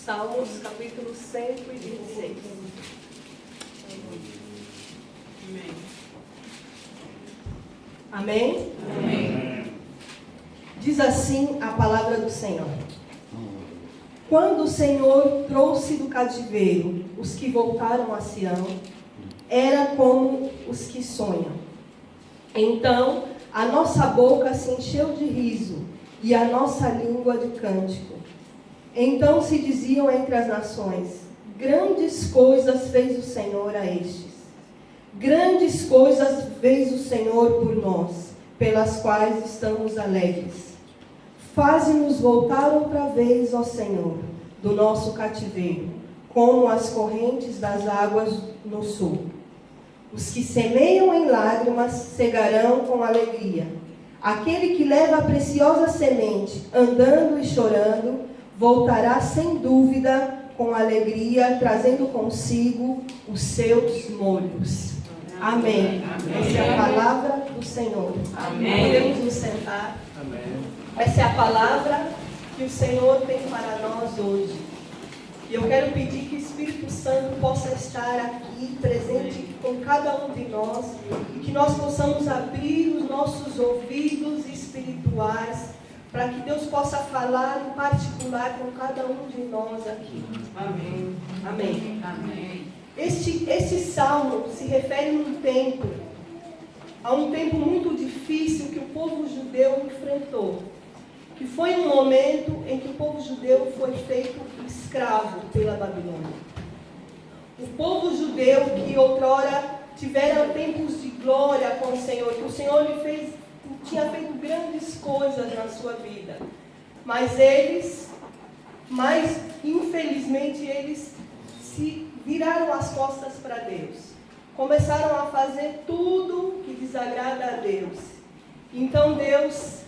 Salmos capítulo 116. Amém? Amém. Diz assim a palavra do Senhor. Quando o Senhor trouxe do cativeiro os que voltaram a Sião, era como os que sonham. Então a nossa boca se encheu de riso e a nossa língua de cântico. Então se diziam entre as nações: grandes coisas fez o Senhor a estes. Grandes coisas fez o Senhor por nós, pelas quais estamos alegres. Faze-nos voltar outra vez, ó Senhor, do nosso cativeiro, como as correntes das águas no sul. Os que semeiam em lágrimas cegarão com alegria. Aquele que leva a preciosa semente, andando e chorando, voltará sem dúvida com alegria, trazendo consigo os seus molhos. Amém. Amém. Essa é a palavra do Senhor. Amém. Podemos nos sentar. Amém. Essa é a palavra que o Senhor tem para nós hoje. E eu quero pedir que o Espírito Santo possa estar aqui, presente com cada um de nós, e que nós possamos abrir os nossos ouvidos espirituais, para que Deus possa falar em particular com cada um de nós aqui. Amém. Amém. Amém. Este salmo se refere a um tempo muito difícil que o povo judeu enfrentou. Que foi um momento em que o povo judeu foi feito escravo pela Babilônia. O povo judeu que outrora tiveram tempos de glória com o Senhor, que o Senhor tinha feito grandes coisas na sua vida. Mas infelizmente, eles se viraram as costas para Deus. Começaram a fazer tudo que desagrada a Deus. Então Deus,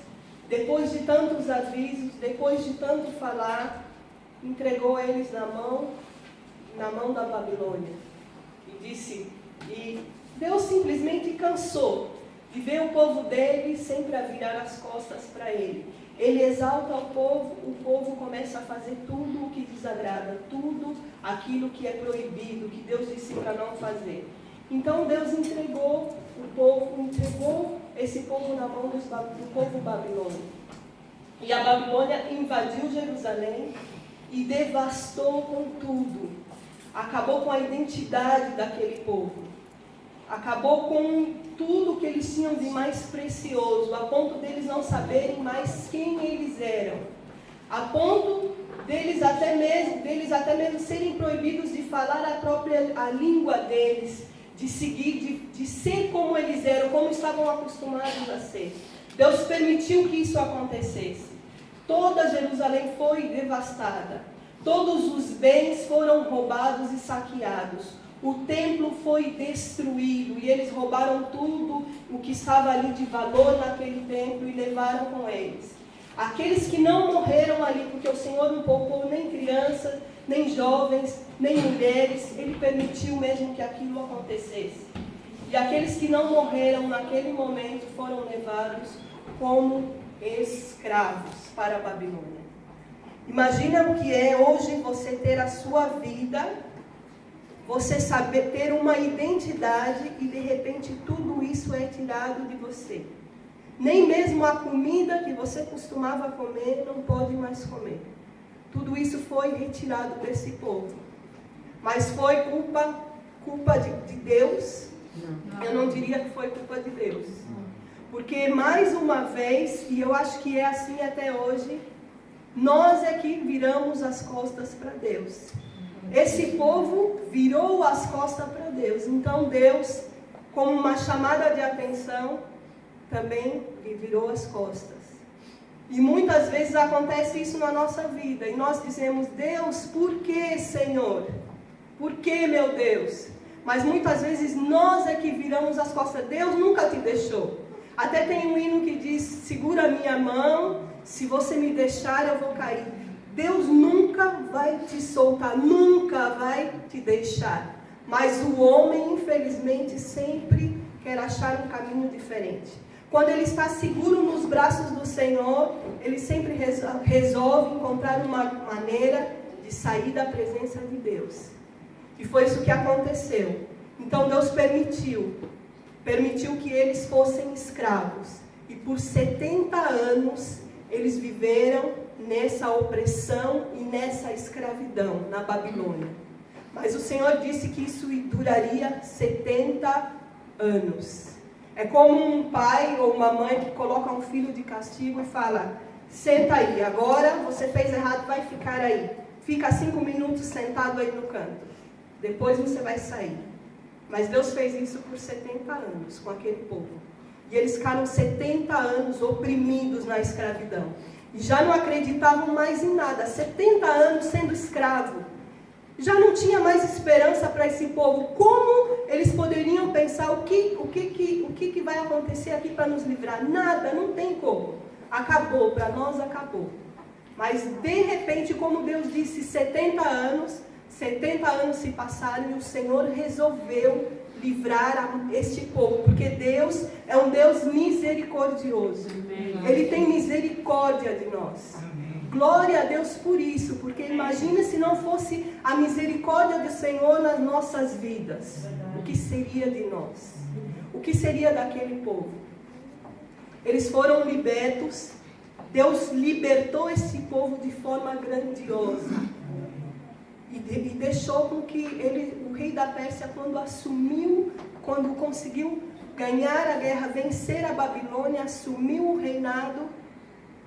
depois de tantos avisos, depois de tanto falar, entregou eles na mão da Babilônia. E Deus simplesmente cansou de ver o povo dele sempre a virar as costas para ele. Ele exalta o povo começa a fazer tudo o que desagrada, tudo aquilo que é proibido, que Deus disse para não fazer. Então Deus entregou esse povo na mão do povo babilônico. E a Babilônia invadiu Jerusalém e devastou com tudo. Acabou com a identidade daquele povo. Acabou com tudo que eles tinham de mais precioso, a ponto deles não saberem mais quem eles eram. A ponto deles até mesmo serem proibidos de falar a língua deles, de seguir, de ser como eles eram, como estavam acostumados a ser. Deus permitiu que isso acontecesse. Toda Jerusalém foi devastada. Todos os bens foram roubados e saqueados. O templo foi destruído e eles roubaram tudo o que estava ali de valor naquele templo e levaram com eles. Aqueles que não morreram ali, porque o Senhor não poupou nem crianças, nem jovens, nem mulheres, Ele permitiu mesmo que aquilo acontecesse. E aqueles que não morreram naquele momento foram levados como escravos para a Babilônia. Imagina o que é hoje você ter a sua vida, você saber ter uma identidade e de repente tudo isso é tirado de você. Nem mesmo a comida que você costumava comer não pode mais comer. Tudo isso foi retirado desse povo. Mas foi culpa de Deus? Não. Eu não diria que foi culpa de Deus. Porque mais uma vez, e eu acho que é assim até hoje, nós é que viramos as costas para Deus. Esse povo virou as costas para Deus. Então Deus, como uma chamada de atenção, também lhe virou as costas. E muitas vezes acontece isso na nossa vida. E nós dizemos: Deus, por que, Senhor? Por que, meu Deus? Mas muitas vezes nós é que viramos as costas. Deus nunca te deixou. Até tem um hino que diz: segura a minha mão, se você me deixar eu vou cair. Deus nunca vai te soltar, nunca vai te deixar. Mas o homem, infelizmente, sempre quer achar um caminho diferente. Quando ele está seguro nos braços do Senhor, ele sempre resolve encontrar uma maneira de sair da presença de Deus. E foi isso que aconteceu. Então Deus permitiu que eles fossem escravos. E por 70 anos eles viveram nessa opressão e nessa escravidão na Babilônia. Mas o Senhor disse que isso duraria 70 anos. É como um pai ou uma mãe que coloca um filho de castigo e fala: senta aí, agora você fez errado, vai ficar aí. Fica 5 minutos sentado aí no canto. Depois você vai sair. Mas Deus fez isso por 70 anos com aquele povo. E eles ficaram 70 anos oprimidos na escravidão. E já não acreditavam mais em nada. 70 anos sendo escravo. Já não tinha mais esperança para esse povo. Como eles poderiam pensar o que vai acontecer aqui para nos livrar? Nada, não tem como. Acabou, para nós acabou. Mas de repente, como Deus disse, 70 anos se passaram e o Senhor resolveu livrar este povo, porque Deus é um Deus misericordioso. Amém. Ele tem misericórdia de nós. Amém. Glória a Deus por isso, porque imagina se não fosse a misericórdia do Senhor nas nossas vidas. O que seria de nós? O que seria daquele povo? Eles foram libertos. Deus libertou esse povo de forma grandiosa. E deixou com que o rei da Pérsia, quando conseguiu ganhar a guerra, vencer a Babilônia, assumiu o reinado,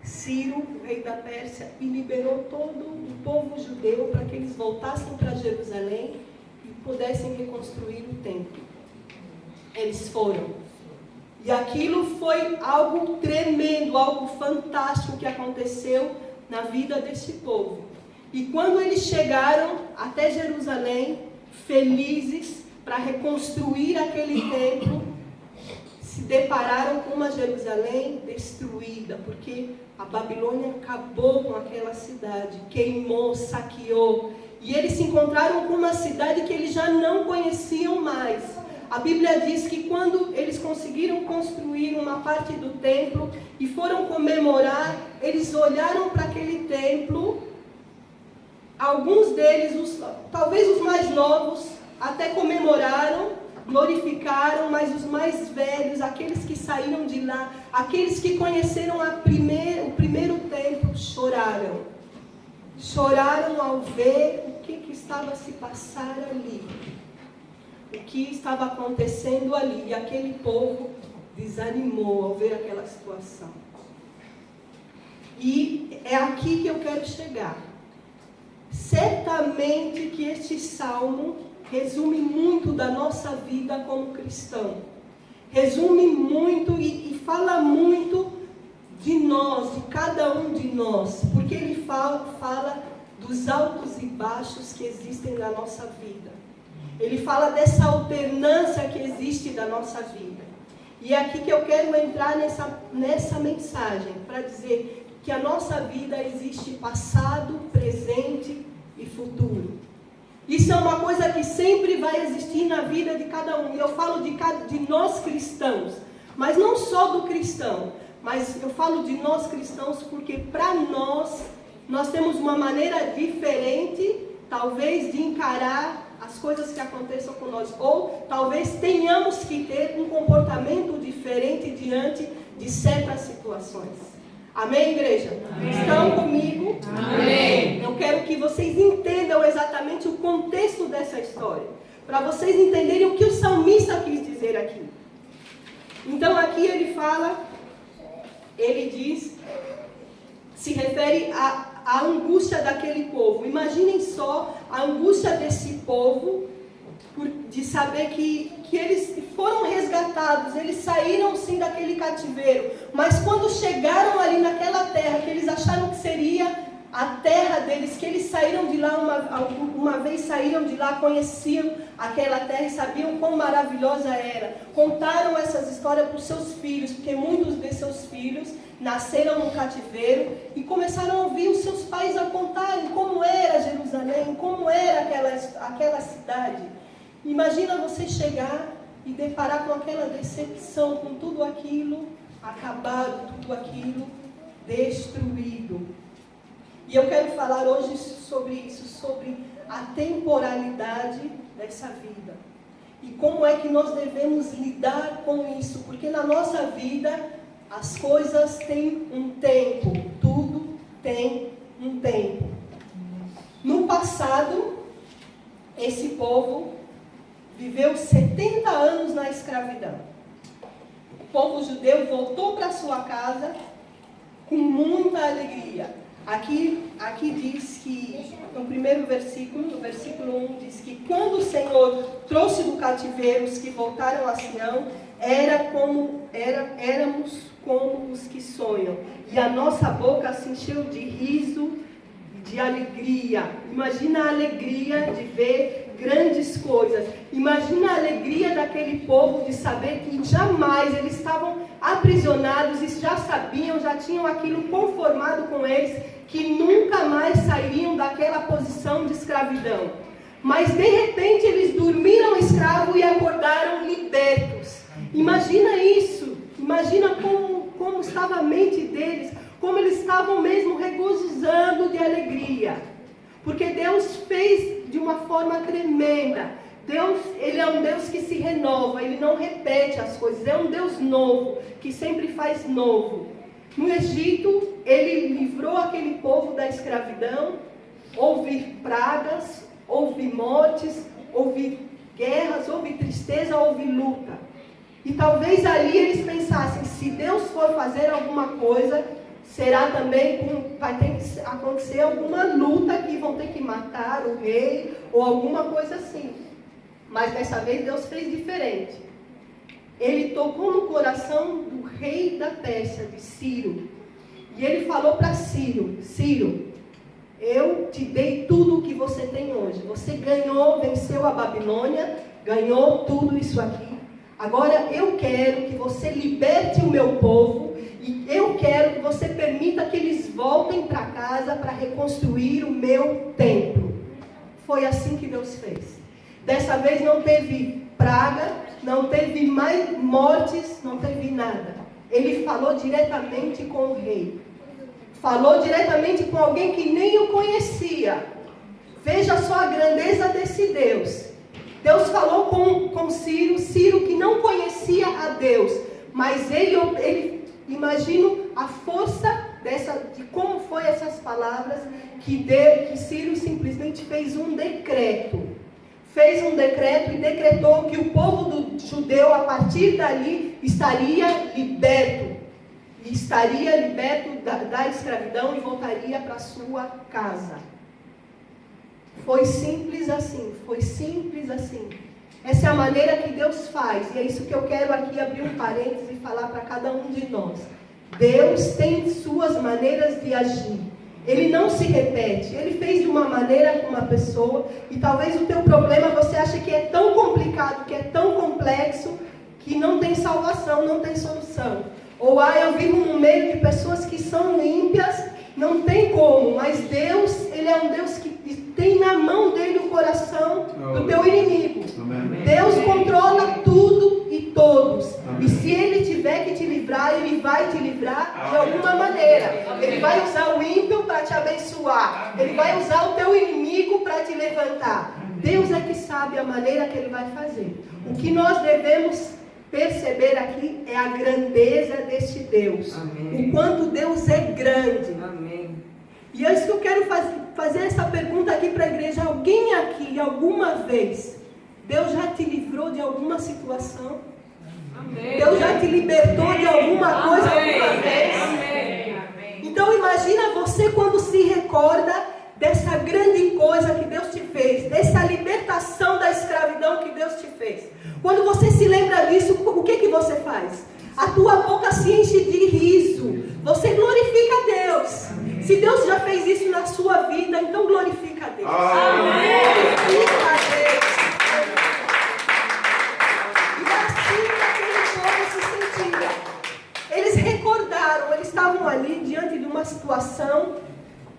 Ciro, o rei da Pérsia, e liberou todo o povo judeu para que eles voltassem para Jerusalém e pudessem reconstruir o templo. Eles foram. E aquilo foi algo tremendo, algo fantástico que aconteceu na vida desse povo. E quando eles chegaram até Jerusalém, felizes para reconstruir aquele templo, se depararam com uma Jerusalém destruída, porque a Babilônia acabou com aquela cidade, queimou, saqueou. E eles se encontraram com uma cidade que eles já não conheciam mais. A Bíblia diz que quando eles conseguiram construir uma parte do templo e foram comemorar, eles olharam para aquele templo. Alguns deles, talvez os mais novos, até comemoraram, glorificaram, mas os mais velhos, aqueles que saíram de lá, aqueles que conheceram o primeiro templo, choraram. Choraram ao ver o que estava a se passar ali. O que estava acontecendo ali. E aquele povo desanimou ao ver aquela situação. E é aqui que eu quero chegar. Certamente que este salmo resume muito da nossa vida como cristão. Resume muito e fala muito de nós, de cada um de nós. Porque ele fala dos altos e baixos que existem na nossa vida. Ele fala dessa alternância que existe da nossa vida. E é aqui que eu quero entrar nessa mensagem, para dizer que a nossa vida existe passado, presente e futuro. Isso é uma coisa que sempre vai existir na vida de cada um. E eu falo de nós cristãos, mas não só do cristão, mas eu falo de nós cristãos porque para nós temos uma maneira diferente, talvez, de encarar as coisas que aconteçam com nós. Ou talvez tenhamos que ter um comportamento diferente diante de certas situações. Amém, igreja? Amém. Estão comigo? Amém. Eu quero que vocês entendam exatamente o contexto dessa história, para vocês entenderem o que o salmista quis dizer aqui. Então aqui ele diz, se refere à angústia daquele povo. Imaginem só a angústia desse povo, de saber que eles foram resgatados, eles saíram sim daquele cativeiro, mas quando chegaram ali naquela terra, que eles acharam que seria a terra deles, que eles saíram de lá, uma vez saíram de lá, conheciam aquela terra e sabiam quão maravilhosa era. Contaram essas histórias para os seus filhos, porque muitos de seus filhos nasceram no cativeiro e começaram a ouvir os seus pais a contarem como era Jerusalém, como era aquela cidade. Imagina você chegar e deparar com aquela decepção, com tudo aquilo acabado, tudo aquilo destruído. E eu quero falar hoje sobre isso, sobre a temporalidade dessa vida. E como é que nós devemos lidar com isso? Porque na nossa vida as coisas têm um tempo, tudo tem um tempo. No passado, esse povo viveu 70 anos na escravidão. O povo judeu voltou para sua casa com muita alegria. Aqui diz que, no primeiro versículo, no versículo 1, diz que quando o Senhor trouxe do cativeiro os que voltaram a Sião, éramos como os que sonham. E a nossa boca se encheu de riso, de alegria. Imagina a alegria de ver grandes coisas. Imagina a alegria daquele povo de saber que jamais eles estavam aprisionados e já sabiam, já tinham aquilo conformado com eles, que nunca mais sairiam daquela posição de escravidão. Mas de repente eles dormiram escravos e acordaram libertos. Imagina isso. Imagina como estava a mente deles, como eles estavam mesmo regozijando de alegria. Porque Deus fez de uma forma tremenda. Deus, Ele é um Deus que se renova, Ele não repete as coisas. É um Deus novo, que sempre faz novo. No Egito, Ele livrou aquele povo da escravidão. Houve pragas, houve mortes, houve guerras, houve tristeza, houve luta. E talvez ali eles pensassem, se Deus for fazer alguma coisa, será também, vai ter que acontecer alguma luta que vão ter que matar o rei, ou alguma coisa assim. Mas dessa vez Deus fez diferente. Ele tocou no coração do rei da Pérsia, de Ciro. E ele falou para Ciro, Ciro, eu te dei tudo o que você tem hoje. Você ganhou, venceu a Babilônia, ganhou tudo isso aqui. Agora eu quero que você liberte o meu povo e eu quero que você permita que eles voltem para casa para reconstruir o meu templo. Foi assim que Deus fez. Dessa vez não teve praga, não teve mais mortes, não teve nada. Ele falou diretamente com o rei. Falou diretamente com alguém que nem o conhecia. Veja só a grandeza desse Deus. Deus falou com Ciro, Ciro que não conhecia a Deus, mas ele imagino a força de como foi essas palavras, que Ciro simplesmente fez um decreto. Fez um decreto e decretou que o povo do judeu, a partir dali, estaria liberto. E estaria liberto da escravidão e voltaria para sua casa. Foi simples assim, foi simples assim. Essa é a maneira que Deus faz, e é isso que eu quero aqui abrir um parênteses e falar para cada um de nós. Deus tem suas maneiras de agir. Ele não se repete. Ele fez de uma maneira com uma pessoa, e talvez o teu problema você acha que é tão complicado, que é tão complexo, que não tem salvação, não tem solução. Ou eu vivo no meio de pessoas que são ímpias, não tem como, mas Deus, Ele é um Deus que tem na mão dele o coração do teu inimigo. Amém. Deus controla tudo e todos. Amém. E se Ele tiver que te livrar, Ele vai te livrar de alguma maneira. Ele vai usar o ímpio para te abençoar. Ele vai usar o teu inimigo para te levantar. Deus é que sabe a maneira que Ele vai fazer. O que nós devemos perceber aqui é a grandeza deste Deus. Amém. O quanto Deus é grande. Amém. E é isso que eu quero fazer essa pergunta aqui para a igreja. Alguém aqui, alguma vez, Deus já te livrou de alguma situação? Amém. Deus já te libertou de alguma coisa alguma vez? Amém. Então imagina você quando se recorda dessa grande coisa que Deus te fez, dessa libertação da escravidão que Deus te fez. Quando você se lembra disso, o que você faz? A tua boca se enche de riso. Você glorifica a Deus. Se Deus já fez isso na sua vida, então glorifica a Deus. Amém. Glorifica a Deus. E assim aquele povo se sentia. Eles recordaram, eles estavam ali diante de uma situação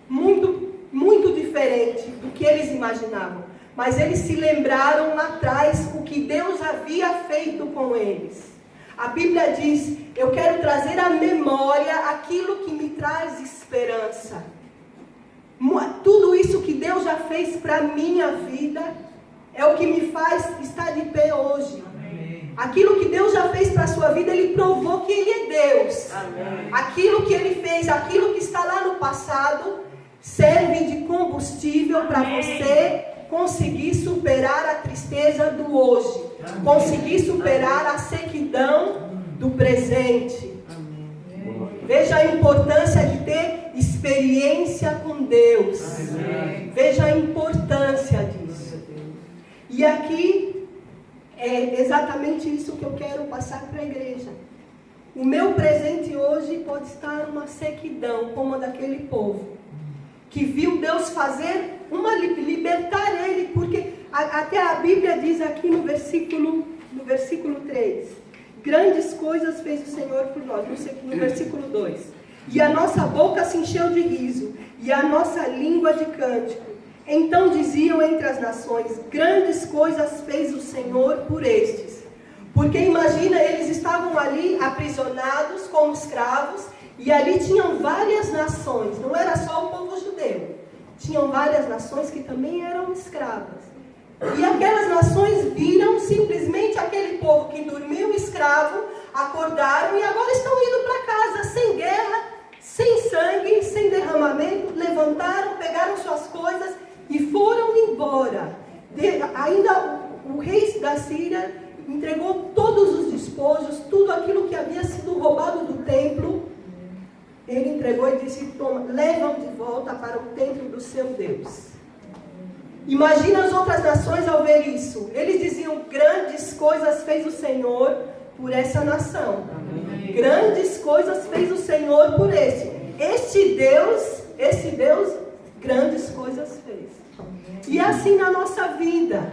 muito diferente do que eles imaginavam. Mas eles se lembraram lá atrás o que Deus havia feito com eles. A Bíblia diz, eu quero trazer à memória aquilo que me traz esperança. Tudo isso que Deus já já fez para a minha vida é o que me faz estar de pé hoje. Amém. Aquilo que Deus já fez para a sua vida, Ele provou que Ele é Deus. Amém. Aquilo que Ele fez, aquilo que está lá no passado, serve de combustível para você conseguir superar a tristeza do hoje. Amém. Conseguir superar a sequidão do presente. Amém. Veja a importância de ter experiência com Deus. Amém. Veja a importância disso. E aqui é exatamente isso que eu quero passar para a igreja. O meu presente hoje pode estar uma sequidão, como a daquele povo, que viu Deus fazer libertar ele, porque até a Bíblia diz aqui no versículo 3, grandes coisas fez o Senhor por nós, no versículo 2, e a nossa boca se encheu de riso, e a nossa língua de cântico. Então diziam entre as nações, grandes coisas fez o Senhor por estes. Porque imagina, eles estavam ali aprisionados como escravos, e ali tinham várias nações, não era só o povo judeu. Tinham várias nações que também eram escravas. E aquelas nações viram simplesmente aquele povo que dormiu escravo, acordaram e agora estão indo para casa, sem guerra, sem sangue, sem derramamento, levantaram, pegaram suas coisas e foram embora. Ainda o rei da Síria entregou todos os despojos, tudo aquilo que havia sido roubado do templo. Ele entregou e disse, toma, levam de volta para o templo do seu Deus. Imagina as outras nações ao ver isso. Eles diziam, grandes coisas fez o Senhor por essa nação. Amém. Grandes coisas fez o Senhor por esse Deus, grandes coisas fez. E assim na nossa vida,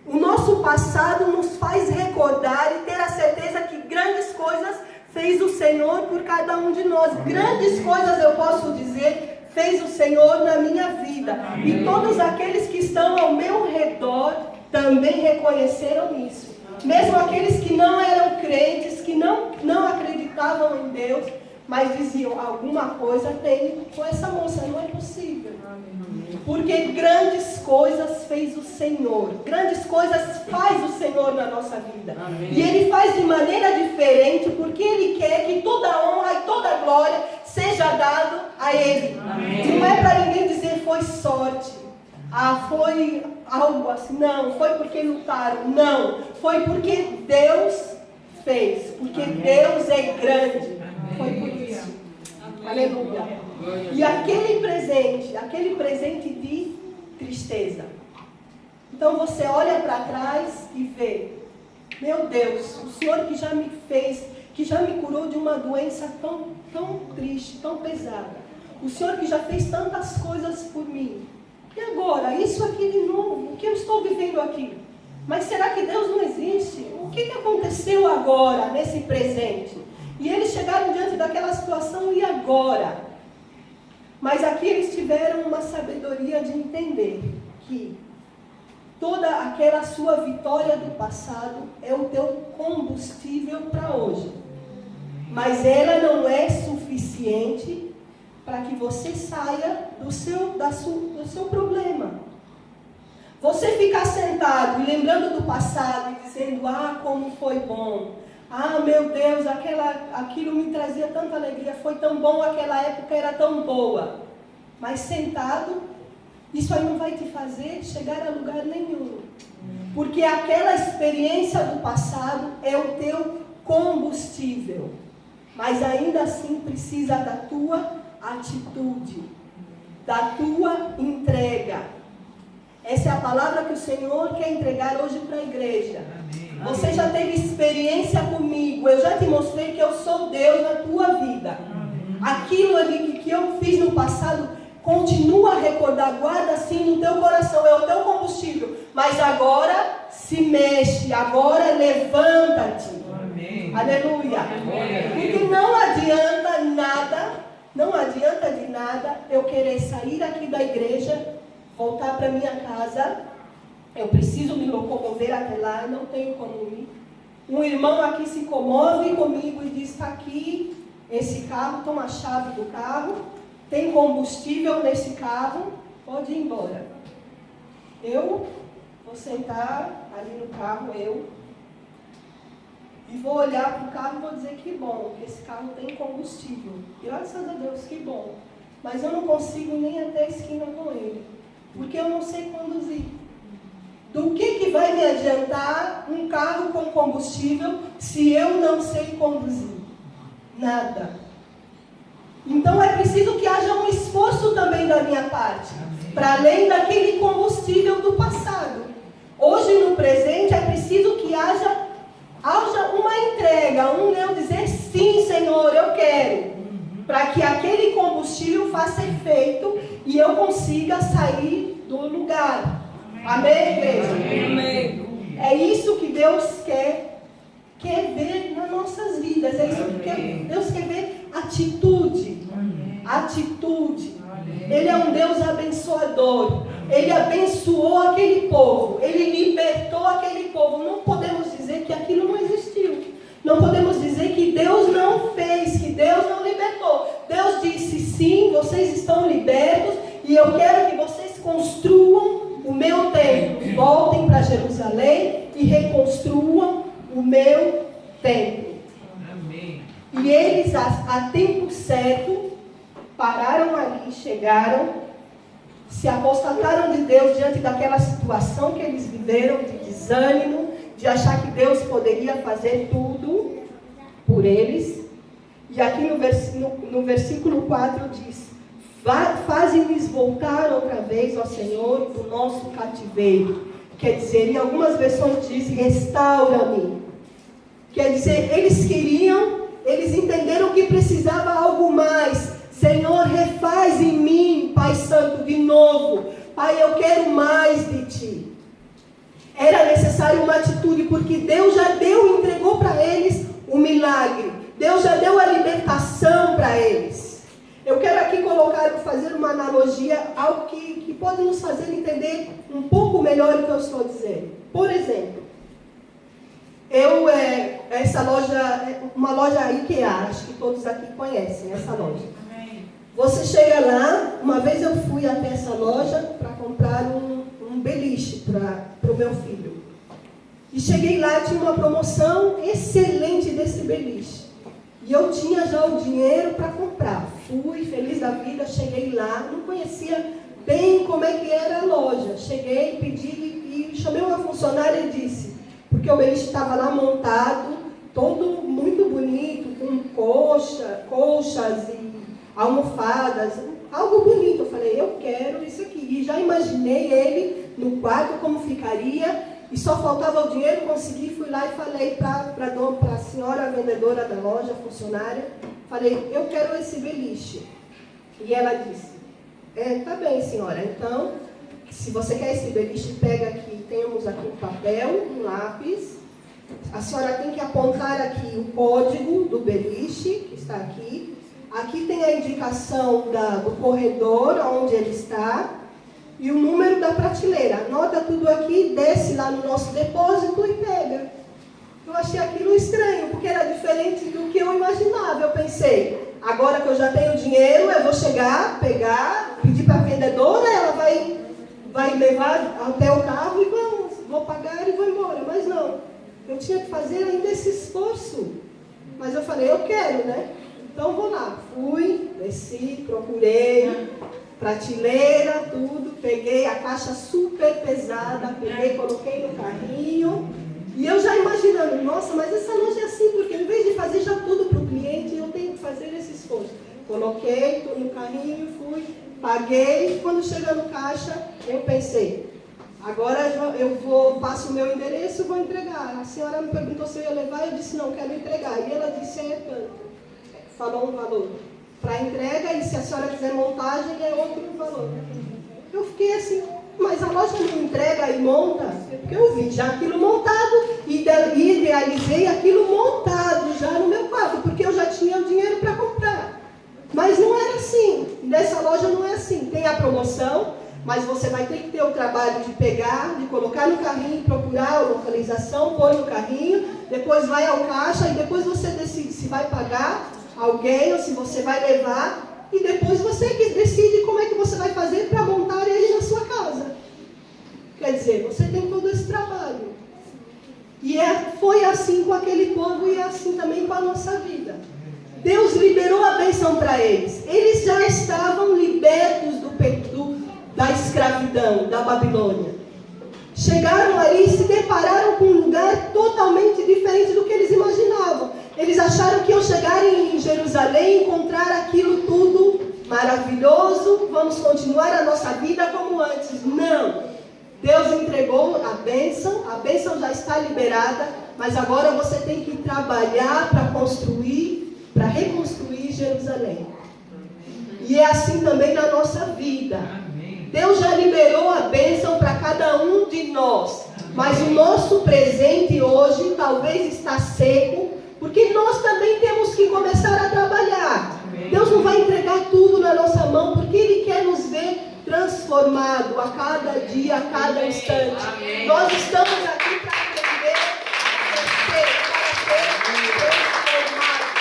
o nosso passado nos faz recordar e ter a certeza que grandes coisas fez o Senhor por cada um de nós. Grandes coisas, eu posso dizer, fez o Senhor na minha vida. Amém. E todos aqueles que estão ao meu redor também reconheceram isso. Mesmo aqueles que não eram crentes, que não acreditavam em Deus, mas diziam, alguma coisa tem com essa moça, não é possível. Porque grandes coisas fez o Senhor. Grandes coisas faz o Senhor na nossa vida. Amém. E Ele faz de maneira diferente, porque Ele quer que toda honra e toda glória seja dado a Ele. Amém. Não é para ninguém dizer foi sorte. Foi algo assim. Não, foi porque lutaram. Não, foi porque Deus fez. Porque Amém. Deus é grande. Amém. Foi por isso. Amém. Aleluia. E aquele presente de tristeza. Então você olha para trás e vê, meu Deus, o Senhor que já me fez, que já me curou de uma doença tão triste, tão pesada. O Senhor que já fez tantas coisas por mim. E agora, isso aqui de novo, o que eu estou vivendo aqui? Mas será que Deus não existe? O que aconteceu agora, nesse presente? E eles chegaram diante daquela situação, e agora? Mas aqui eles tiveram uma sabedoria de entender que toda aquela sua vitória do passado é o teu combustível para hoje. Mas ela não é suficiente para que você saia do seu problema. Você ficar sentado e lembrando do passado e dizendo, como foi bom. Meu Deus, aquilo me trazia tanta alegria, foi tão bom, aquela época era tão boa. Mas sentado, isso aí não vai te fazer chegar a lugar nenhum. Porque aquela experiência do passado é o teu combustível. Mas ainda assim precisa da tua atitude, da tua entrega. Essa é a palavra que o Senhor quer entregar hoje para a igreja. Amém. Você já teve experiência comigo, eu já te mostrei que eu sou Deus na tua vida. Amém. Aquilo ali que eu fiz no passado, continua a recordar, guarda assim no teu coração, é o teu combustível. Mas agora se mexe, agora levanta-te. Amém. Aleluia. Amém. Porque não adianta de nada eu querer sair aqui da igreja, voltar para minha casa, eu preciso me locomover até lá, eu não tenho como ir. Um irmão aqui se comove comigo e diz, está aqui esse carro, toma a chave do carro, tem combustível nesse carro, pode ir embora. Eu vou sentar ali no carro, e vou olhar para o carro e vou dizer que bom, que esse carro tem combustível. Graças a Deus, que bom. Mas eu não consigo nem até a esquina com ele, porque eu não sei conduzir. Do que vai me adiantar um carro com combustível se eu não sei conduzir? Nada. Então é preciso que haja um esforço também da minha parte, para além daquele combustível do passado. Hoje, no presente, é preciso que haja uma entrega, eu dizer sim, Senhor, eu quero, para que aquele combustível faça efeito e eu consiga sair do lugar. Amém, igreja? Amém. É isso que Deus quer ver nas nossas vidas. É isso que Deus quer ver. Atitude. Atitude. Ele é um Deus abençoador. Ele abençoou aquele povo. Ele libertou aquele povo. Não podemos dizer que aquilo não existiu. Não podemos dizer que Deus não fez, que Deus não libertou. Deus disse, sim, vocês estão libertos e eu quero que vocês construam o meu templo. Voltem para Jerusalém e reconstruam o meu templo. Amém. E eles, a tempo certo, pararam ali, chegaram, se apostataram de Deus diante daquela situação que eles viveram, de desânimo, de achar que Deus poderia fazer tudo por eles. E aqui no versículo 4 diz, faze-nos voltar outra vez, ó Senhor, do nosso cativeiro. Quer dizer, em algumas versões diz, restaura-me. Quer dizer, eles entenderam que precisava algo mais. Senhor, refaz em mim, Pai Santo, de novo. Pai, eu quero mais de Ti. Era necessário uma atitude, porque Deus já entregou para eles o milagre. Deus já deu a libertação para eles. Eu quero aqui fazer uma analogia, algo que pode nos fazer entender um pouco melhor o que eu estou dizendo. Por exemplo, essa loja, uma loja IKEA, acho que todos aqui conhecem essa loja. Você chega lá, uma vez eu fui até essa loja para comprar um beliche para o meu filho. E cheguei lá, tinha uma promoção excelente desse beliche. E eu tinha já o dinheiro para comprar. Fui, feliz da vida, cheguei lá, não conhecia bem como é que era a loja. Cheguei, pedi e chamei uma funcionária e disse, porque o beliche estava lá montado, todo muito bonito, com colchas e almofadas, algo bonito. Eu falei, eu quero isso aqui. E já imaginei ele no quarto, como ficaria. E só faltava o dinheiro, consegui, fui lá e falei para a senhora vendedora da loja, funcionária, falei, eu quero esse beliche. E ela disse, tá bem, senhora, então, se você quer esse beliche, pega aqui, temos aqui um papel, um lápis, a senhora tem que apontar aqui o código do beliche, que está aqui. Aqui tem a indicação do corredor, onde ele está, e o número da prateleira. Anota tudo aqui, desce lá no nosso depósito e pega. Eu achei aquilo estranho, porque era diferente do que eu imaginava. Eu pensei, agora que eu já tenho dinheiro, eu vou chegar, pegar, pedir para a vendedora, ela vai levar até o carro e vou pagar e vou embora. Mas não, eu tinha que fazer ainda esse esforço. Mas eu falei, eu quero, né? Então vou lá, fui, desci, procurei, prateleira, tudo, peguei a caixa super pesada, coloquei no carrinho, e eu já imaginando, nossa, mas essa loja é assim, porque em vez de fazer já tudo para o cliente, eu tenho que fazer esse esforço. Coloquei tudo no carrinho, fui, paguei, quando chega no caixa, eu pensei, agora passo o meu endereço e vou entregar. A senhora me perguntou se eu ia levar, eu disse, não, quero entregar. E ela disse, tanto. Falou um valor para entrega, e se a senhora quiser montagem, é outro valor. Eu fiquei assim, mas a loja não entrega e monta? Porque eu vi já aquilo montado, e idealizei aquilo montado já no meu quarto, porque eu já tinha o dinheiro para comprar. Mas não era assim, nessa loja não é assim, tem a promoção, mas você vai ter que ter o trabalho de pegar, de colocar no carrinho, procurar a localização, pôr no carrinho, depois vai ao caixa, e depois você decide se vai pagar alguém ou se você vai levar, e depois você que decide como é que você vai fazer para montar ele na sua casa. você. Você tem todo esse trabalho. E foi assim com aquele povo e é assim também com a nossa vida. Deus liberou a bênção para eles. Eles já estavam libertos da escravidão, da Babilônia. Chegaram ali e se depararam com um lugar totalmente diferente do que eles imaginavam. Eles acharam que iam chegar em Jerusalém e encontrar aquilo tudo maravilhoso. Vamos continuar a nossa vida como antes. Não. Deus entregou a bênção já está liberada, mas agora você tem que trabalhar para construir, para reconstruir Jerusalém. E é assim também na nossa vida. Deus já liberou a bênção para cada um de nós, mas o nosso presente hoje talvez está seco, porque nós também temos que começar a trabalhar. Deus não vai entregar tudo na nossa mão, porque Ele quer nos ver transformado a cada dia, a cada instante. Nós estamos aqui para aprender a crescer, para ser transformados.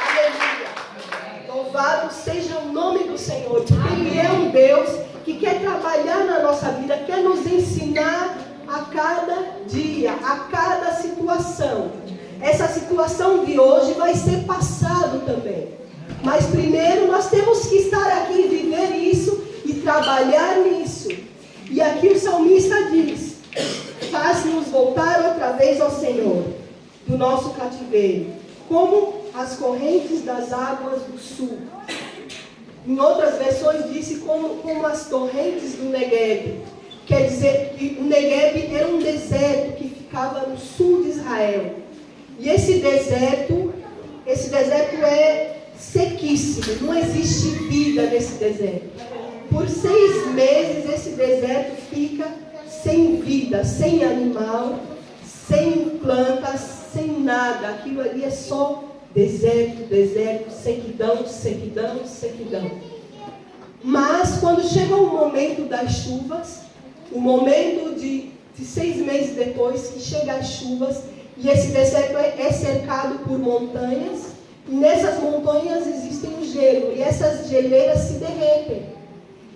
Aleluia. Louvado seja o nome do Senhor, porque Ele é um Deus que quer trabalhar na nossa vida, quer nos ensinar a cada dia, a cada situação. Essa situação de hoje vai ser passado também. Mas primeiro nós temos que estar aqui e viver isso e trabalhar nisso. E aqui o salmista diz: faz-nos voltar outra vez ao Senhor, do nosso cativeiro, como as correntes das águas do sul. Em outras versões disse como as torrentes do Negueb. Quer dizer que o Negueb era um deserto que ficava no sul de Israel. E esse deserto é sequíssimo, não existe vida nesse deserto. Por 6 meses esse deserto fica sem vida, sem animal, sem plantas, sem nada. Aquilo ali é só deserto, deserto, sequidão, sequidão, sequidão. Mas quando chega o momento das chuvas, o momento de 6 meses depois que chegam as chuvas, e esse deserto é cercado por montanhas, e nessas montanhas existem o gelo, e essas geleiras se derretem.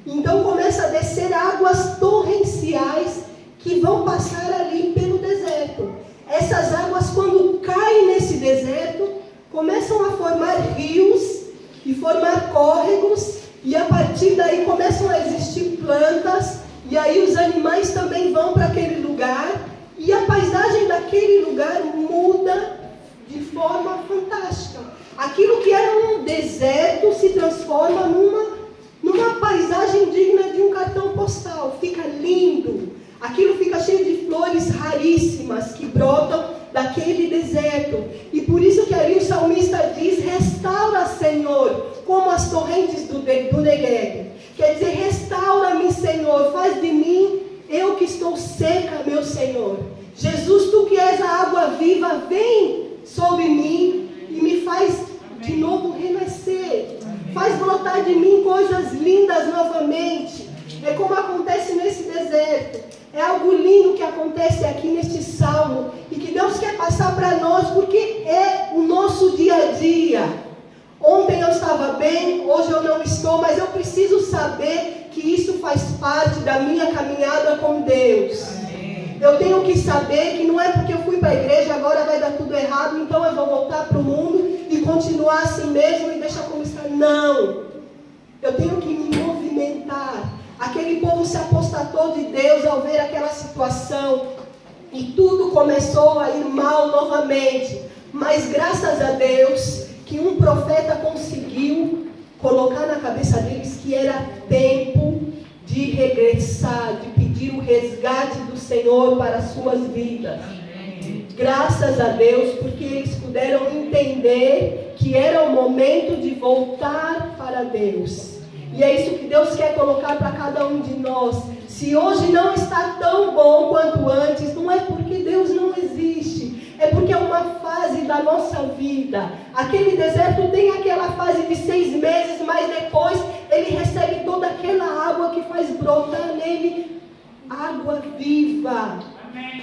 Então começa a descer águas torrenciais que vão passar ali pelo deserto. Essas águas, quando caem nesse deserto, começam a formar rios e formar córregos, e a partir daí começam a existir plantas, e aí os animais também vão para aquele lugar, e a paisagem daquele lugar muda de forma fantástica. Aquilo que era um deserto se transforma numa paisagem digna de um cartão postal. Fica lindo. Aquilo fica cheio de flores raríssimas que brotam daquele deserto. E por isso que ali o salmista diz: restaura, Senhor, como as torrentes do Negueb. Quer dizer, restaura-me, Senhor, faz de mim, eu que estou seca, meu Senhor. Jesus, Tu que és a água viva, vem sobre mim e me faz de novo renascer. Faz brotar de mim coisas lindas novamente. É como acontece nesse deserto. É algo lindo que acontece aqui neste salmo e que Deus quer passar para nós, porque é o nosso dia a dia. Ontem eu estava bem, hoje eu não estou, mas eu preciso saber que isso faz parte da minha caminhada com Deus. Eu tenho que saber que não é porque eu fui para a igreja, agora vai dar tudo errado, então eu vou voltar para o mundo e continuar assim mesmo e deixar como está. Não! Eu tenho que me movimentar. Aquele povo se apostatou de Deus ao ver aquela situação e tudo começou a ir mal novamente. Mas graças a Deus que um profeta conseguiu colocar na cabeça deles que era tempo de regressar, de pedir o resgate do Senhor para as suas vidas. Graças a Deus, porque eles puderam entender que era o momento de voltar para Deus. E é isso que Deus quer colocar para cada um de nós. Se hoje não está tão bom quanto antes, não é porque Deus não existe. É porque é uma fase da nossa vida. Aquele deserto tem aquela fase de 6 meses, mas depois ele recebe toda aquela água que faz brotar nele água viva.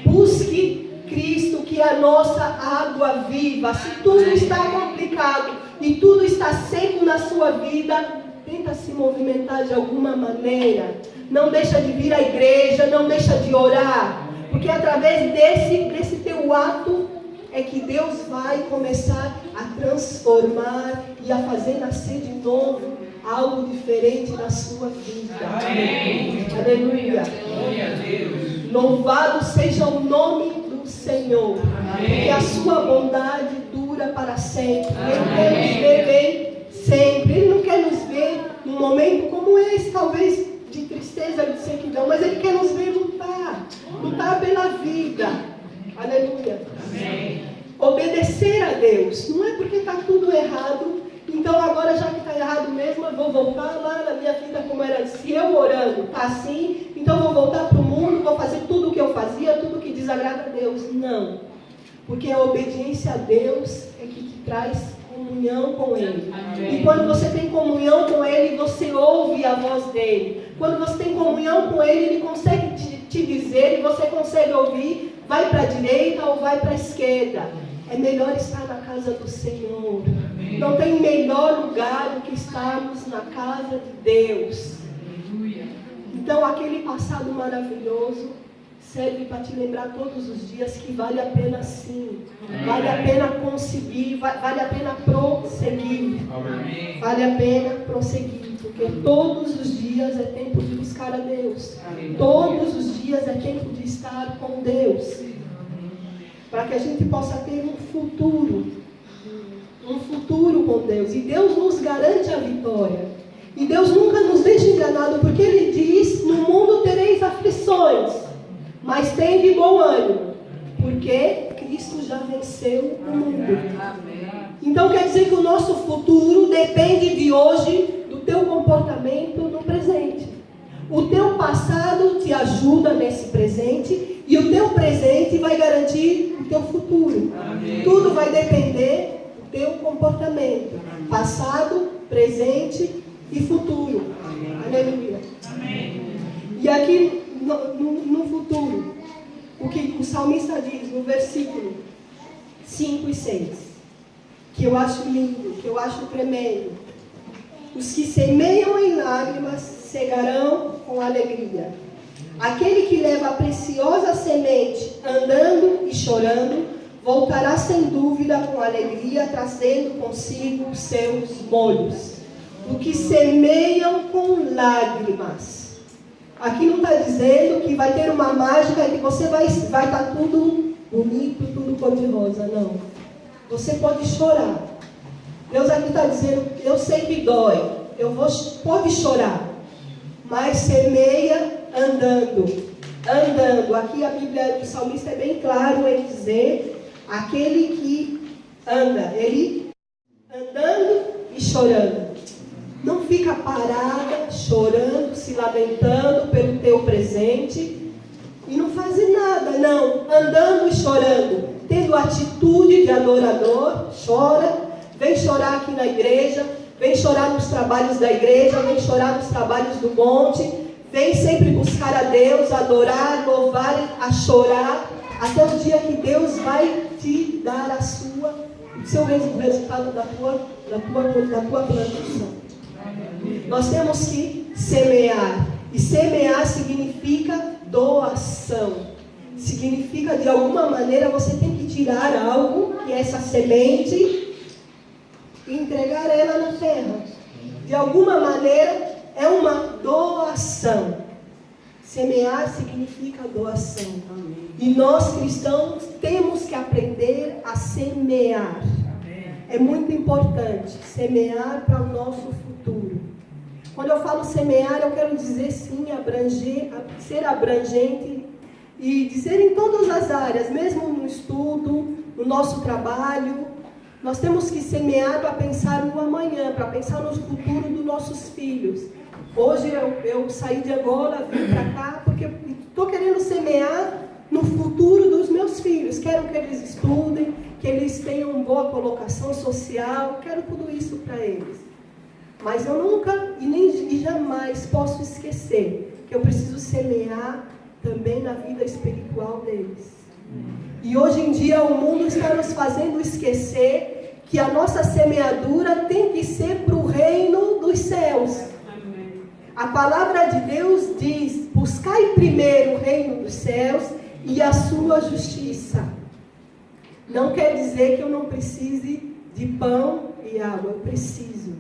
Busque Cristo, que é a nossa água viva. Se tudo está complicado e tudo está seco na sua vida, tenta se movimentar de alguma maneira. não deixa de vir à igreja, não deixa de orar. Porque através desse teu ato é que Deus vai começar a transformar e a fazer nascer de novo algo diferente na sua vida. Amém. Aleluia. Louvado seja o nome do Senhor. Amém. Que a sua bondade dura para sempre. Ele quer nos ver bem sempre. Ele não quer nos ver num momento como esse, talvez de tristeza, de sequidão, mas Ele quer nos ver lutar pela vida. Aleluia. Amém. Obedecer a Deus. Não é porque está tudo errado, então agora já que está errado mesmo, eu vou voltar lá na minha vida como era. Se eu orando está assim, então eu vou voltar para o mundo, vou fazer tudo o que eu fazia, tudo o que desagrada a Deus. Não. Porque a obediência a Deus é que te traz comunhão com Ele. Amém. E quando você tem comunhão com Ele, você ouve a voz dEle. Quando você tem comunhão com Ele, Ele consegue te dizer, e você consegue ouvir, vai para a direita ou vai para a esquerda. É melhor estar na casa do Senhor. Amém. Não tem melhor lugar do que estarmos na casa de Deus. Aleluia. Então aquele passado maravilhoso serve para te lembrar todos os dias que vale a pena sim. Amém. Vale a pena conseguir, vale a pena prosseguir. Amém. Vale a pena prosseguir, porque todos os dias é tempo de buscar a Deus. Amém. Todos os dias é tempo de estar com Deus. Para que a gente possa ter um futuro com Deus. E Deus nos garante a vitória. E Deus nunca nos deixa enganado, porque Ele diz, no mundo tereis aflições, mas tem de bom ânimo, porque Cristo já venceu o mundo. Então quer dizer que o nosso futuro depende de hoje, do teu comportamento no presente. O teu passado te ajuda nesse presente, e o teu presente vai garantir o teu futuro. Amém. Tudo vai depender do teu comportamento. Amém. Passado, presente e futuro. Amém. Aleluia. Amém. E aqui no futuro, o que o salmista diz no versículo 5 e 6, que eu acho lindo, que eu acho tremendo. Os que semeiam em lágrimas cegarão com alegria. Aquele que leva a preciosa semente andando e chorando, voltará sem dúvida com alegria, trazendo consigo os seus molhos. O que semeiam com lágrimas. Aqui não está dizendo que vai ter uma mágica e que você vai estar tudo bonito, tudo cor-de-rosa. Não. Você pode chorar. Deus aqui está dizendo, eu sei que dói. Pode chorar. Mas semeia andando. Aqui a Bíblia do salmista é bem claro em dizer, aquele que anda, ele andando e chorando. Não fica parada, chorando, se lamentando pelo teu presente e não faz nada, não. Andando e chorando, tendo atitude de adorador, chora, vem chorar aqui na igreja, vem chorar nos trabalhos da igreja, vem chorar nos trabalhos do monte, vem sempre buscar a Deus, adorar, louvar, a chorar, até o dia que Deus vai te dar o seu resultado da tua plantação. Nós temos que semear, e semear significa doação. Significa, de alguma maneira, você tem que tirar algo, que é essa semente, e entregar ela na terra. De alguma maneira, é uma doação. Semear significa doação. E nós cristãos temos que aprender a semear. É muito importante semear para o nosso futuro. Quando eu falo semear, eu quero dizer sim, ser abrangente e dizer em todas as áreas, mesmo no estudo, no nosso trabalho. Nós temos que semear para pensar no amanhã, para pensar no futuro dos nossos filhos. Hoje eu saí de Angola, vim para cá, porque estou querendo semear no futuro dos meus filhos. Quero que eles estudem, que eles tenham uma boa colocação social, quero tudo isso para eles. Mas eu nunca e jamais posso esquecer que eu preciso semear também na vida espiritual deles. E hoje em dia o mundo está nos fazendo esquecer que a nossa semeadura tem que ser para o reino dos céus. A palavra de Deus diz: buscai primeiro o reino dos céus e a sua justiça. Não quer dizer que eu não precise de pão e água, eu preciso.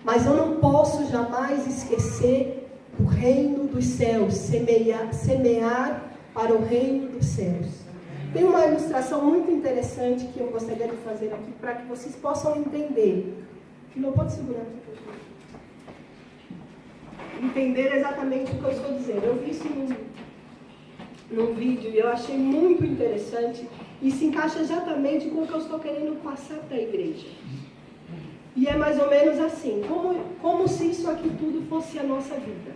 Mas eu não posso jamais esquecer o reino dos céus, semear para o reino dos céus. Tem uma ilustração muito interessante que eu gostaria de fazer aqui para que vocês possam entender. Não pode segurar aqui. Entender exatamente o que eu estou dizendo. Eu vi isso num vídeo e eu achei muito interessante e se encaixa exatamente com o que eu estou querendo passar para a igreja. E é mais ou menos assim, como se isso aqui tudo fosse a nossa vida.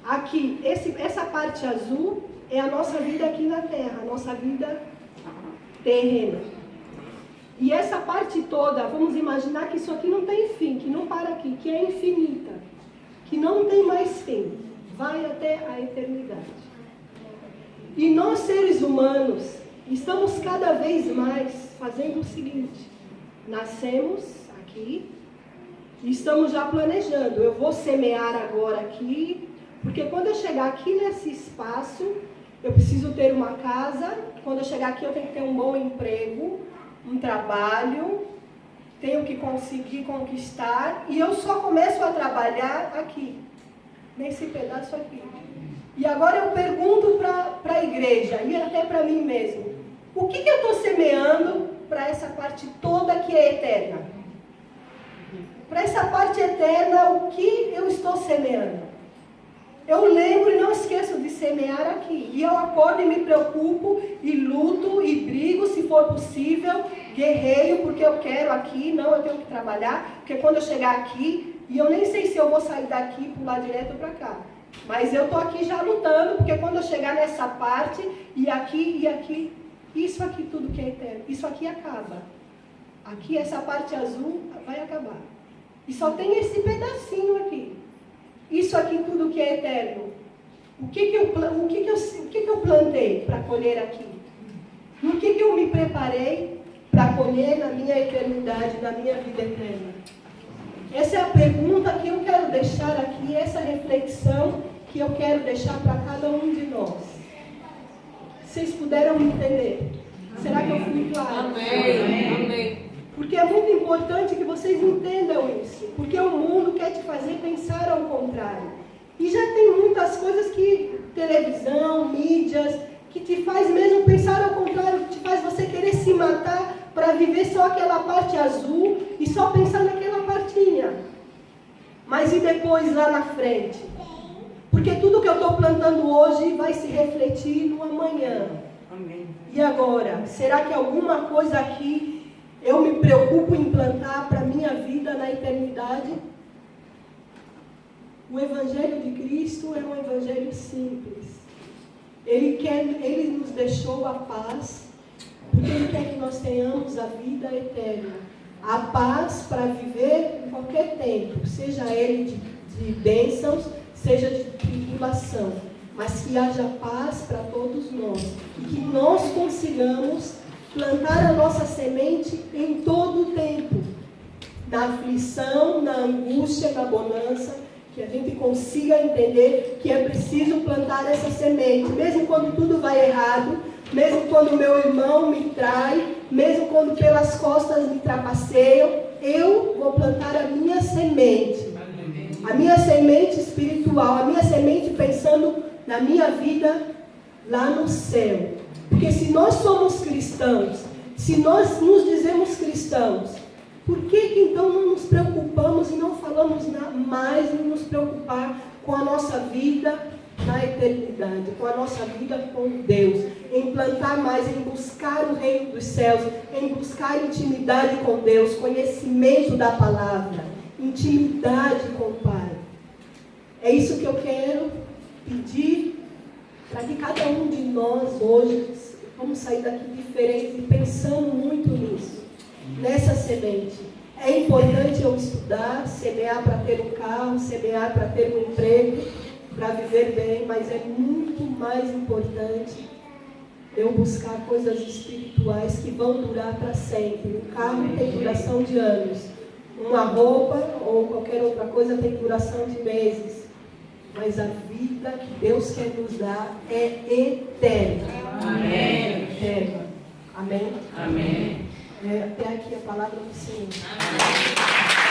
Aqui, essa parte azul é a nossa vida aqui na Terra, a nossa vida terrena. E essa parte toda, vamos imaginar que isso aqui não tem fim, que não para aqui, que é infinita, que não tem mais fim, vai até a eternidade. E nós, seres humanos, estamos cada vez mais fazendo o seguinte: nascemos aqui e estamos já planejando. Eu vou semear agora aqui, porque quando eu chegar aqui nesse espaço, eu preciso ter uma casa. Quando eu chegar aqui, eu tenho que ter um bom emprego, um trabalho, tenho que conseguir conquistar, e eu só começo a trabalhar aqui, nesse pedaço aqui. E agora eu pergunto para a igreja, e até para mim mesmo, o que eu estou semeando para essa parte toda que é eterna? Para essa parte eterna, o que eu estou semeando? Eu lembro e não esqueço de semear aqui. E eu acordo e me preocupo, e luto, e brigo, se for possível, guerreio, porque eu quero aqui, não, eu tenho que trabalhar, porque quando eu chegar aqui, e eu nem sei se eu vou sair daqui e pular direto para cá. Mas eu estou aqui já lutando, porque quando eu chegar nessa parte, e aqui, isso aqui tudo que é eterno, isso aqui acaba. Aqui, essa parte azul vai acabar. E só tem esse pedacinho aqui. Isso aqui tudo que é eterno. O que eu plantei para colher aqui? No que eu me preparei para colher na minha eternidade, na minha vida eterna? Essa é a pergunta que eu quero deixar aqui, essa reflexão que eu quero deixar para cada um de nós. Vocês puderam me entender? Será que eu fui clara? Amém. Amém. Porque é muito importante que vocês entendam isso. Porque o mundo quer te fazer pensar ao contrário. E já tem muitas coisas que, televisão, mídias, que te faz mesmo pensar ao contrário, que te faz você querer se matar para viver só aquela parte azul e só pensar naquela partinha. Mas e depois lá na frente? Porque tudo que eu estou plantando hoje vai se refletir no amanhã. Amém. E agora? Será que alguma coisa aqui eu me preocupo em plantar para a minha vida na eternidade? O Evangelho de Cristo é um Evangelho simples. Ele nos deixou a paz, porque Ele quer que nós tenhamos a vida eterna. A paz para viver em qualquer tempo, seja ele de bênçãos, seja de tribulação. Mas que haja paz para todos nós. E que nós consigamos plantar a nossa semente em todo o tempo. Na aflição, na angústia, na bonança. Que a gente consiga entender que é preciso plantar essa semente. Mesmo quando tudo vai errado. Mesmo quando meu irmão me trai. Mesmo quando pelas costas me trapaceiam. Eu vou plantar a minha semente. A minha semente espiritual. A minha semente pensando na minha vida lá no céu. Porque se nós somos cristãos, se nós nos dizemos cristãos, por que então não nos preocupamos e não falamos mais em nos preocupar com a nossa vida na eternidade, com a nossa vida com Deus, em plantar mais, em buscar o reino dos céus, em buscar intimidade com Deus, conhecimento da palavra, intimidade com o Pai. É isso que eu quero pedir para que cada um de nós hoje vamos sair daqui diferente, pensando muito nisso, nessa semente. É importante eu estudar, semear para ter um carro, semear para ter um emprego, para viver bem, mas é muito mais importante eu buscar coisas espirituais que vão durar para sempre. O carro tem duração de anos, Uma roupa ou qualquer outra coisa tem duração de meses. Mas a vida que Deus quer nos dar é eterna. Amém. Eterna. Amém? Amém. Até aqui a palavra do Senhor. Amém.